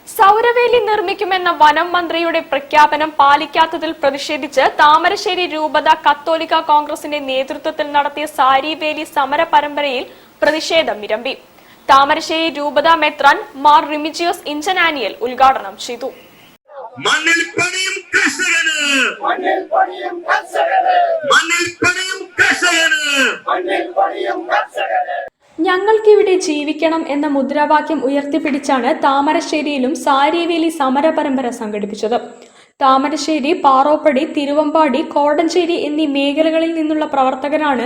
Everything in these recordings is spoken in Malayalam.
സൗരവേലി നിർമ്മിക്കുമെന്ന വനം മന്ത്രിയുടെ പ്രഖ്യാപനം പാലിക്കാത്തതിൽ പ്രതിഷേധിച്ച് താമരശ്ശേരി രൂപത കത്തോലിക്ക കോൺഗ്രസിന്റെ നേതൃത്വത്തിൽ നടത്തിയ സാരിവേലി സമര പരമ്പരയിൽ പ്രതിഷേധം ഇരമ്പി. താമരശ്ശേരി രൂപത മെത്രാൻ മാർ റിമിജിയോസ് ഇഞ്ചനാനിയൽ ഉദ്ഘാടനം ചെയ്തു. മണ്ണിൽ പണിയും കർഷകന്, മണ്ണിൽ പണിയും കർഷകന്, മണ്ണിൽ പണിയും കർഷകന്, മണ്ണിൽ പണിയും കർഷകന്. ഞങ്ങൾക്കിവിടെ ജീവിക്കണം എന്ന മുദ്രാവാക്യം ഉയർത്തിപ്പിടിച്ചാണ് താമരശ്ശേരിയിലും സാരിവേലി സമര പരമ്പര സംഘടിപ്പിച്ചത്. താമരശ്ശേരി, പാറോപ്പടി, തിരുവമ്പാടി, കോടഞ്ചേരി എന്നീ മേഖലകളിൽ നിന്നുള്ള പ്രവർത്തകരാണ്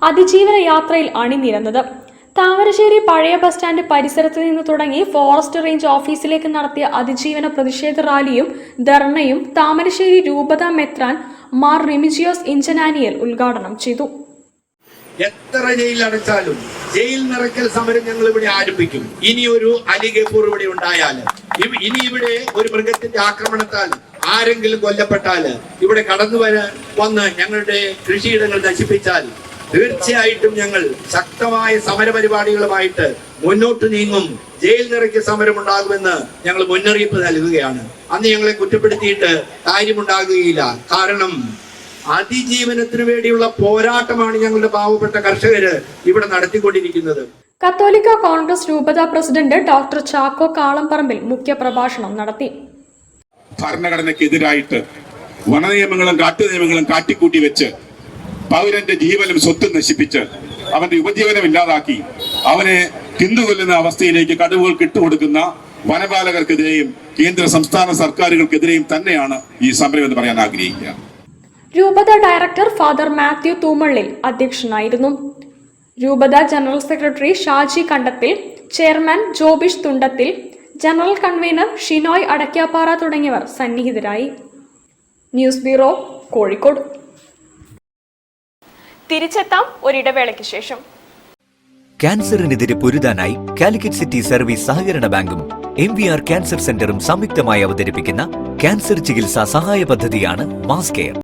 അതിജീവന യാത്രയിൽ അണിനിരന്നത്. താമരശ്ശേരി പഴയ ബസ് സ്റ്റാൻഡ് പരിസരത്ത് നിന്ന് തുടങ്ങി ഫോറസ്റ്റ് റേഞ്ച് ഓഫീസിലേക്ക് നടത്തിയ അതിജീവന പ്രതിഷേധ റാലിയും ധർണയും താമരശ്ശേരി രൂപത മെത്രാൻ മാർ റിമിജിയോസ് ഇഞ്ചനാനിയൽ ഉദ്ഘാടനം ചെയ്തു. എത്ര ജയിൽ അടച്ചാലും ജയിൽ നിറയ്ക്കൽ സമരം ഞങ്ങൾ ഇവിടെ ആരംഭിക്കും. ഇനി ഒരു അലി ഗഫൂർ ഇവിടെ ഉണ്ടായാൽ, ഇനി ഇവിടെ ഒരു മൃഗത്തിന്റെ ആക്രമണത്താൽ ആരെങ്കിലും കൊല്ലപ്പെട്ടാൽ, ഇവിടെ കടന്നു വന്ന് ഞങ്ങളുടെ കൃഷിയിടങ്ങൾ നശിപ്പിച്ചാൽ തീർച്ചയായിട്ടും ഞങ്ങൾ ശക്തമായ സമരപരിപാടികളുമായിട്ട് മുന്നോട്ട് നീങ്ങും. ജയിൽ നിറയ്ക്ക് സമരമുണ്ടാകുമെന്ന് ഞങ്ങൾ മുന്നറിയിപ്പ് നൽകുകയാണ്. അന്ന് ഞങ്ങളെ കുറ്റപ്പെടുത്തിയിട്ട് കാര്യമുണ്ടാകുകയില്ല. കാരണം അതിജീവനത്തിനു വേണ്ടിയുള്ള പോരാട്ടമാണ് ഞങ്ങളുടെ പാവപ്പെട്ട കർഷകര് ഇവിടെ നടത്തിക്കൊണ്ടിരിക്കുന്നത്. കത്തോലിക്ക കോൺഗ്രസ് രൂപത പ്രസിഡന്റ് ഡോക്ടർ ചാക്കോ കാളംപറമ്പിൽ മുഖ്യ പ്രഭാഷണം നടത്തി. ഭരണഘടനയ്ക്കെതിരായിട്ട് വനനിയമങ്ങളും കാട്ടുനിയമങ്ങളും കാട്ടിക്കൂട്ടി വെച്ച് പൗരന്റെ ജീവനും സ്വത്തും നശിപ്പിച്ച് അവന്റെ ഉപജീവനം ഇല്ലാതാക്കി അവനെ തിന്നുകൊല്ലുന്ന അവസ്ഥയിലേക്ക് കടുവകൾക്ക് ഇട്ടുകൊടുക്കുന്ന വനപാലകർക്കെതിരെയും കേന്ദ്ര സംസ്ഥാന സർക്കാരുകൾക്കെതിരെയും തന്നെയാണ് ഈ സമരം എന്ന് പറയാൻ ആഗ്രഹിക്കുക. രൂപത ഡയറക്ടർ ഫാദർ മാത്യു തൂമള്ളിൽ അധ്യക്ഷനായിരുന്നു. രൂപത general secretary Shaji Kandathil, chairman Jobish Thundathil, general convener Shinoy Adakkappara തുടങ്ങിയവർ സന്നിഹിതരായി. News bureau, Kozhikode. തിരിച്ചെത്താം ഒരിടവേളയ്ക്ക് ശേഷം. ക്യാൻസറിനെതിരെ പൊരുതാനായി കാലിക്കറ്റ് സിറ്റി സർവീസ് സഹകരണ ബാങ്കും MVR ക്യാൻസർ സെന്ററും സംയുക്തമായി അവതരിപ്പിക്കുന്ന ക്യാൻസർ ചികിത്സാ സഹായ പദ്ധതിയാണ് മാസ് കെയർ.